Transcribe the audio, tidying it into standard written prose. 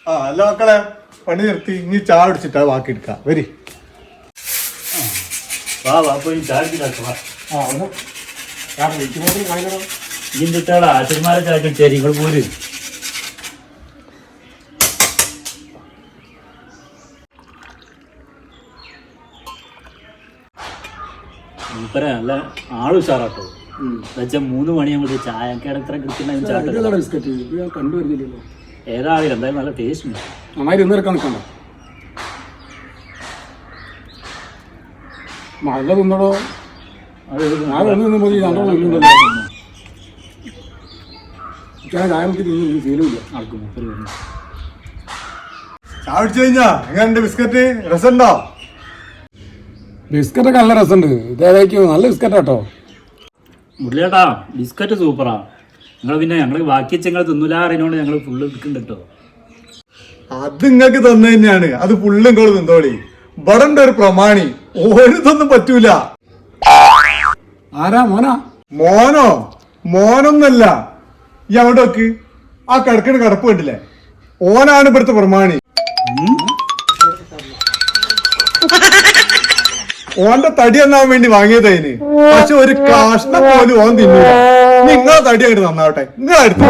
അല്ല മക്കളെ പണി നിർത്തി ഇനി ചായ കുടിച്ചിട്ടാ ബാക്കി എടുക്കാം വരി. ആശന്മാരെ ചായ നിങ്ങൾ പോര്. നല്ല ആള് ഉഷാറാട്ടോ. എന്നുവെച്ചാൽ 3 മണിയാകുമ്പോൾ ചായ എത്ര കണ്ടുവരുന്നില്ലല്ലോ. ഏതായാലും എന്തായാലും നല്ല ടേസ്റ്റ് ഉണ്ട്. നന്നായി നിന്നിറക്കാൻ മഴ തിന്നടോ. ശീലമില്ല ആൾക്കും ചായ കുടിച്ചു കഴിഞ്ഞാ എങ്ങനെയുണ്ട് ബിസ്ക്കറ്റ്? രസമുണ്ടോ? ബിസ്ക്കറ്റൊക്കെ നല്ല രസമുണ്ട്. ഇതേതായിരിക്കും നല്ല ബിസ്ക്കറ്റാട്ടോ. മുരളിയേട്ടാ ബിസ്ക്കറ്റ് സൂപ്പറാ. നിങ്ങൾ പിന്നെ ഞങ്ങൾ ബാക്കി വെച്ച് നിങ്ങൾ തിന്നില്ലാറിനോട് ഞങ്ങൾ ഫുള്ള് എടുക്കുന്നുണ്ട് കേട്ടോ. അത് നിങ്ങൾക്ക് തന്നു തന്നെയാണ്. അത് ഫുള്ളും നിങ്ങൾ തിന്നോളി. ഇവിടെ ഒരു പ്രമാണി ഓരോന്നും പറ്റൂല. ആരാ മോനാ? മോനോ? മോനൊന്നല്ല. ഈ അവിടെ വെക്ക്. ആ കിടക്കുന്ന കിടപ്പ് കണ്ടില്ലേ? ഓനാണ് ഇവിടുത്തെ പ്രമാണി. ഓന്റെ തടി എന്നാൻ വേണ്ടി വാങ്ങിയതതിന്. പക്ഷെ ഒരു കഷ്ണം പോലും ഓൻ തിന്നില്ല. നിങ്ങളെ തടി അങ്ങോട്ട് നന്നാവട്ടെ. നിങ്ങളെടുത്ത്